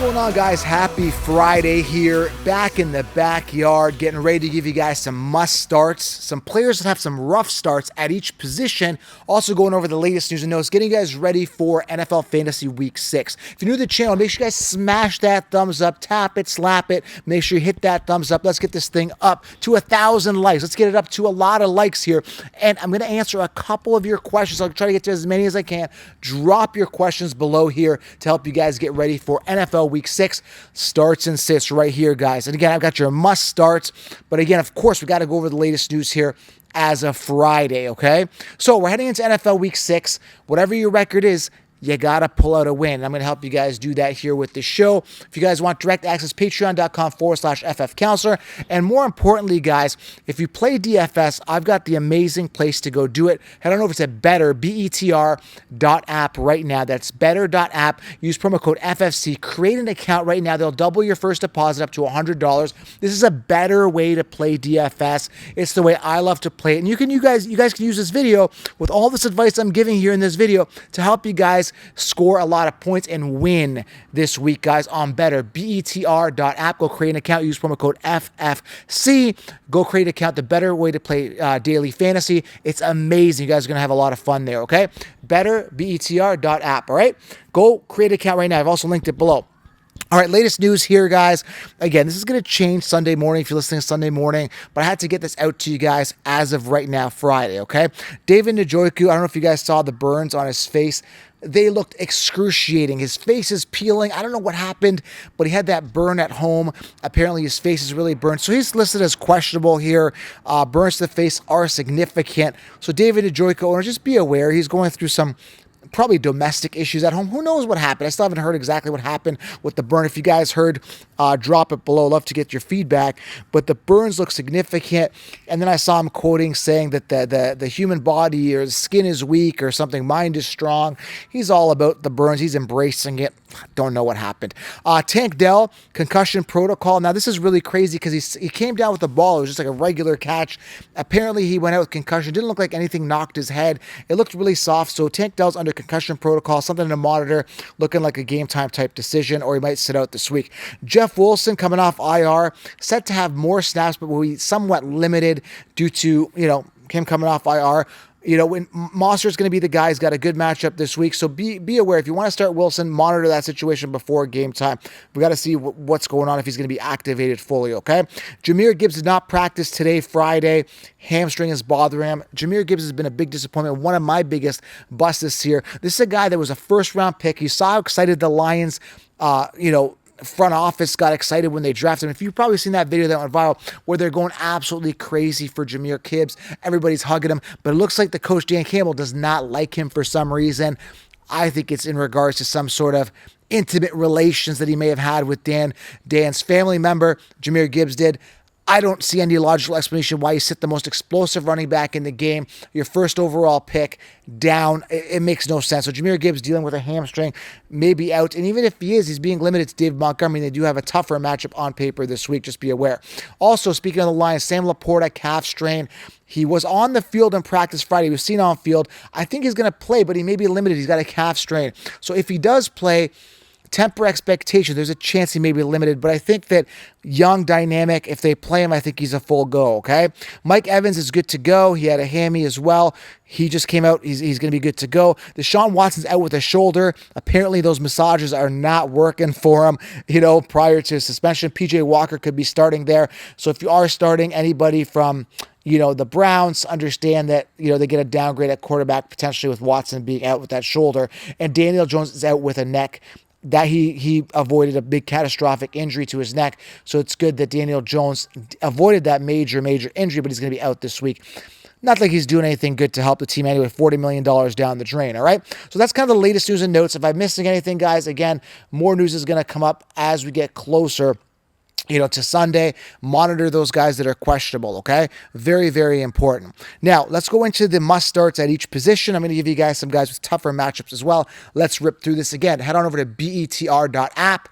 going on, guys? Happy Friday here, back in the backyard, getting ready to give you guys some must starts, some players that have some rough starts at each position. Also going over the latest news and notes, getting you guys ready for NFL Fantasy Week 6. If you're new to the channel, make sure you guys smash that thumbs up, tap it, slap it. Make sure you hit that thumbs up. Let's get this thing up to 1,000 likes. Let's get it up to a lot of likes here. And I'm going to answer a couple of your questions. I'll try to get to as many as I can. Drop your questions below here to help you guys get ready for NFL Week 6 starts and sits right here, guys. And again, I've got your must starts. But again, of course, we got to go over the latest news here as of Friday, okay? So we're heading into NFL Week 6. Whatever your record is, you got to pull out a win. I'm going to help you guys do that here with the show. If you guys want direct access, patreon.com/FFcounselor. And more importantly, guys, if you play DFS, I've got the amazing place to go do it. Head on over to Better, BETR.app right now. That's Better.app. Use promo code FFC. Create an account right now. They'll double your first deposit up to $100. This is a better way to play DFS. It's the way I love to play it. And you guys can use this video with all this advice I'm giving here in this video to help you guys score a lot of points and win this week, guys, on Better. BETR.app. Go create an account. Use promo code FFC. Go create an account. The better way to play daily fantasy. It's amazing. You guys are going to have a lot of fun there, okay? Better, BETR.app, all right? Go create an account right now. I've also linked it below. All right, latest news here, guys. Again, this is going to change Sunday morning if you're listening Sunday morning, but I had to get this out to you guys as of right now, Friday, okay? David Njoku, I don't know if you guys saw the burns on his face. They looked excruciating. His face is peeling. I don't know what happened, but he had that burn at home. Apparently, his face is really burned. So he's listed as questionable here. Burns to the face are significant. So David Njoku, just be aware, he's going through some probably domestic issues at home. Who knows what happened? I still haven't heard exactly what happened with the burn. If you guys heard, drop it below. Love to get your feedback. But the burns look significant. And then I saw him quoting saying that the human body or the skin is weak or something. Mind is strong. He's all about the burns. He's embracing it. Don't know what happened. Tank Dell, concussion protocol. Now, this is really crazy because he came down with the ball. It was just like a regular catch. Apparently, he went out with concussion. Didn't look like anything knocked his head. It looked really soft. So Tank Dell's under concussion protocol, something to monitor, looking like a game time type decision, or he might sit out this week. Jeff Wilson coming off IR, set to have more snaps, but will be somewhat limited due to, him coming off IR. When Monster's going to be the guy, he's got a good matchup this week. So be aware. If you want to start Wilson, monitor that situation before game time. We got to see what's going on if he's going to be activated fully, okay? Jahmyr Gibbs did not practice today, Friday. Hamstring is bothering him. Jahmyr Gibbs has been a big disappointment. One of my biggest busts this year. This is a guy that was a first-round pick. You saw how excited the Lions, front office got excited when they drafted him. If you've probably seen that video that went viral where they're going absolutely crazy for Jahmyr Gibbs, everybody's hugging him, but it looks like the coach Dan Campbell does not like him for some reason. I think it's in regards to some sort of intimate relations that he may have had with Dan's family member. Jahmyr Gibbs did. I don't see any logical explanation why you sit the most explosive running back in the game, your first overall pick, down. It makes no sense. So Jahmyr Gibbs dealing with a hamstring, maybe out. And even if he is, he's being limited to David Montgomery. They do have a tougher matchup on paper this week. Just be aware. Also, speaking of the Lions, Sam Laporta, calf strain. He was on the field in practice Friday. He was seen on field. I think he's going to play, but he may be limited. He's got a calf strain. So if he does play, temper expectation. There's a chance he may be limited, but I think that young, dynamic, if they play him, I think he's a full go, okay? Mike Evans is good to go. He had a hammy as well. He just came out. He's going to be good to go. Deshaun Watson's out with a shoulder. Apparently, those massages are not working for him, prior to suspension. PJ Walker could be starting there. So if you are starting anybody from the Browns, understand that, they get a downgrade at quarterback, potentially with Watson being out with that shoulder. And Daniel Jones is out with a neck. That he avoided a big catastrophic injury to his neck. So it's good that Daniel Jones avoided that major injury, but he's going to be out this week. Not like he's doing anything good to help the team anyway. $40 million down the drain, all right? So that's kind of the latest news and notes. If I'm missing anything, guys, again, more news is going to come up as we get closer to Sunday. Monitor those guys that are questionable, okay? Very, very important. Now, let's go into the must-starts at each position. I'm going to give you guys some guys with tougher matchups as well. Let's rip through this again. Head on over to BETR.app.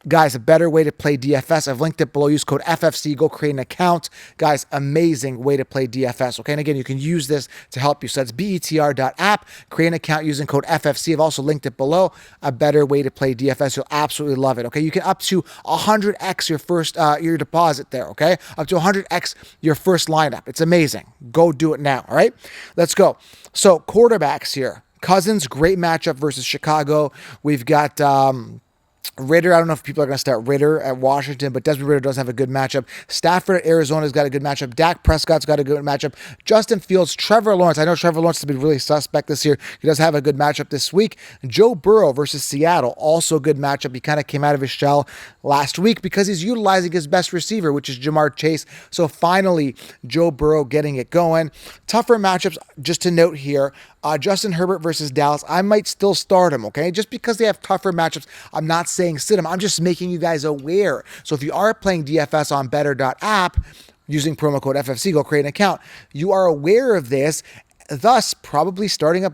Guys, a better way to play DFS. I've linked it below. Use code FFC. Go create an account. Guys, amazing way to play DFS. Okay, and again, you can use this to help you. So that's betr.app. Create an account using code FFC. I've also linked it below. A better way to play DFS. You'll absolutely love it. Okay, you can up to 100x your first your deposit there. Okay, up to 100x your first lineup. It's amazing. Go do it now. All right, let's go. So quarterbacks here. Cousins, great matchup versus Chicago. We've got Ritter. I don't know if people are going to start Ritter at Washington, but Desmond Ritter does have a good matchup. Stafford at Arizona's got a good matchup. Dak Prescott's got a good matchup. Justin Fields, Trevor Lawrence. I know Trevor Lawrence has been really suspect this year. He does have a good matchup this week. Joe Burrow versus Seattle, also a good matchup. He kind of came out of his shell last week because he's utilizing his best receiver, which is Jamar Chase. So finally, Joe Burrow getting it going. Tougher matchups, just to note here. Justin Herbert versus Dallas. I might still start him, okay? Just because they have tougher matchups, I'm not saying sit him. I'm just making you guys aware. So if you are playing DFS on better.app using promo code FFC, go create an account. You are aware of this, thus probably starting a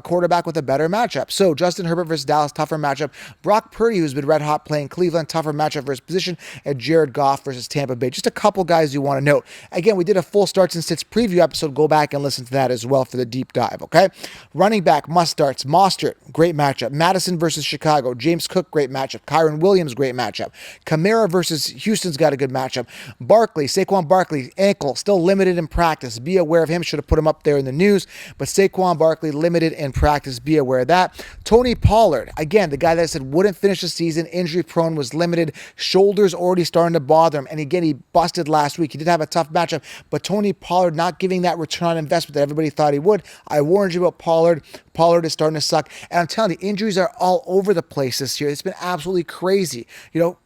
quarterback with a better matchup. So Justin Herbert versus Dallas, tougher matchup. Brock Purdy, who's been red hot playing Cleveland, tougher matchup for his position. And Jared Goff versus Tampa Bay. Just a couple guys you want to note. Again, we did a full starts and sits preview episode. Go back and listen to that as well for the deep dive, okay? Running back, must starts. Mostert, great matchup. Madison versus Chicago. James Cook, great matchup. Kyron Williams, great matchup. Kamara versus Houston's got a good matchup. Barkley, Saquon Barkley, ankle, still limited in practice. Be aware of him. Should have put him up there in the news. But Saquon Barkley, limited in practice. Be aware of that. Tony Pollard, again, the guy that I said wouldn't finish the season, injury prone, was limited. Shoulders already starting to bother him. And again, he busted last week. He did have a tough matchup. But Tony Pollard not giving that return on investment that everybody thought he would. I warned you about Pollard. Pollard is starting to suck. And I'm telling you, injuries are all over the place this year. It's been absolutely crazy. You know,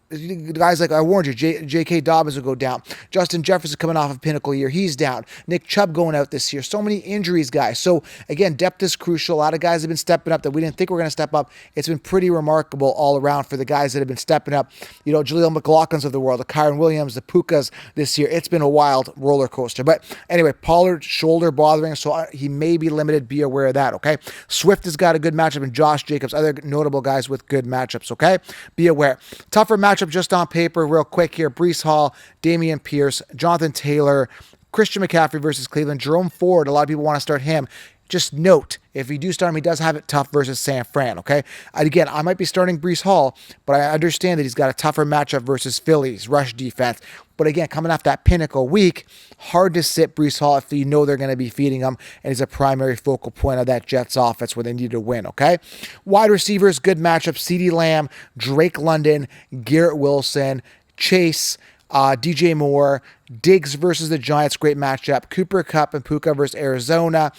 guys like I warned you, J.K. Dobbins will go down. Justin Jefferson coming off of pinnacle year, he's down. Nick Chubb going out this year. So many injuries, guys. So again, depth is crucial. A lot of guys have been stepping up that we didn't think were going to step up. It's been pretty remarkable all around for the guys that have been stepping up. You know, Jaleel McLaughlin's of the world, the Kyron Williams, the Pukas this year. It's been a wild roller coaster. But anyway, Pollard shoulder bothering, so he may be limited. Be aware of that, okay? Swift has got a good matchup, and Josh Jacobs, other notable guys with good matchups, okay? Be aware. Tougher matchup just on paper, real quick here. Breece Hall, Dameon Pierce, Jonathan Taylor, Christian McCaffrey versus Cleveland. Jerome Ford, a lot of people want to start him. Just note, if you do start him, he does have it tough versus San Fran, okay? Again, I might be starting Breece Hall, but I understand that he's got a tougher matchup versus Philly's rush defense. But again, coming off that pinnacle week, hard to sit Breece Hall if you know they're going to be feeding him, and he's a primary focal point of that Jets offense where they need to win, okay? Wide receivers, good matchup. CeeDee Lamb, Drake London, Garrett Wilson, Chase, DJ Moore, Diggs versus the Giants, great matchup. Cooper Kupp and Puka versus Arizona.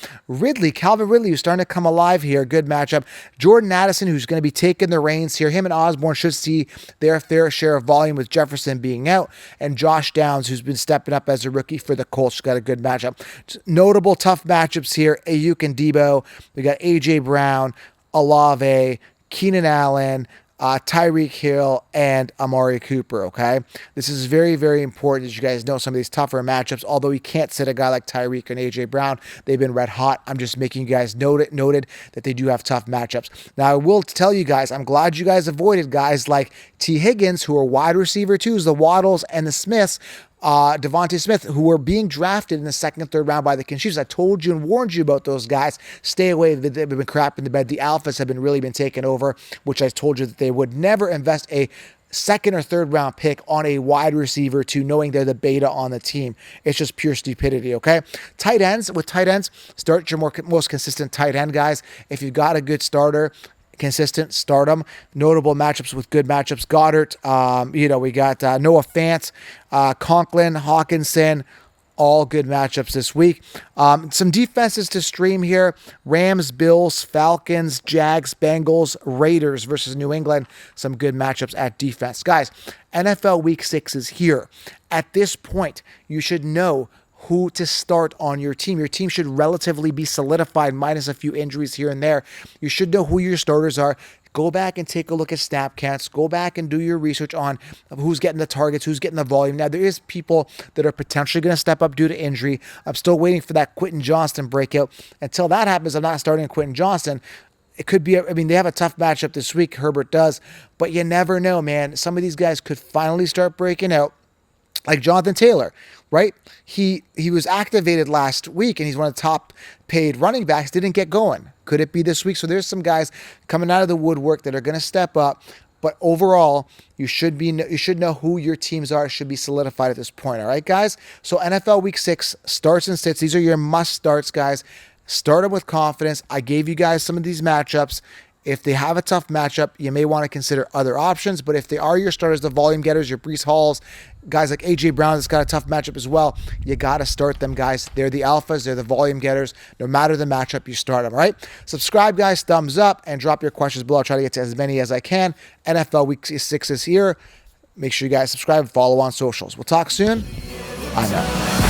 Calvin Ridley, who's starting to come alive here, good matchup. Jordan Addison, who's going to be taking the reins here. Him and Osborne should see their fair share of volume with Jefferson being out. And Josh Downs, who's been stepping up as a rookie for the Colts, got a good matchup. Notable tough matchups here. Ayuk and Debo. We got A.J. Brown, Olave, Keenan Allen, Tyreek Hill, and Amari Cooper, okay? This is very, very important as you guys know some of these tougher matchups, although you can't sit a guy like Tyreek and A.J. Brown. They've been red hot. I'm just making you guys noted that they do have tough matchups. Now, I will tell you guys, I'm glad you guys avoided guys like T. Higgins, who are wide receiver twos, the Waddles and the Smiths, Devontae Smith, who were being drafted in the second and third round by the Chiefs. I told you and warned you about those guys. Stay away. They've been crap in the bed. The alphas have been really taken over, which I told you that they would never invest a second or third round pick on a wide receiver to knowing they're the beta on the team. It's just pure stupidity, okay? Tight ends, start your most consistent tight end guys. If you've got a good starter, consistent, start them. Notable matchups with good matchups. Goddard, we got Noah Fant, Conklin, Hawkinson, all good matchups this week. Some defenses to stream here. Rams, Bills, Falcons, Jags, Bengals, Raiders versus New England. Some good matchups at defense. Guys, NFL Week 6 is here. At this point, you should know who to start on your team. Your team should relatively be solidified minus a few injuries here and there. You should know who your starters are. Go back and take a look at snap counts. Go back and do your research on who's getting the targets, who's getting the volume. Now, there is people that are potentially going to step up due to injury. I'm still waiting for that Quentin Johnston breakout. Until that happens, I'm not starting Quentin Johnston. it could be, I mean, they have a tough matchup this week, Herbert does, but you never know, man. Some of these guys could finally start breaking out, like Jonathan Taylor, right? He was activated last week, and he's one of the top paid running backs, didn't get going. Could it be this week? So there's some guys coming out of the woodwork that are going to step up. But overall, you should know who your teams are. It should be solidified at this point. All right, guys? So NFL Week 6 starts and sits. These are your must starts, guys. Start them with confidence. I gave you guys some of these matchups. If they have a tough matchup, you may want to consider other options. But if they are your starters, the volume getters, your Breece Halls, guys like A.J. Brown that's got a tough matchup as well, you got to start them, guys. They're the alphas. They're the volume getters. No matter the matchup, you start them, all right? Subscribe, guys. Thumbs up. And drop your questions below. I'll try to get to as many as I can. NFL Week 6 is here. Make sure you guys subscribe and follow on socials. We'll talk soon. I'm out.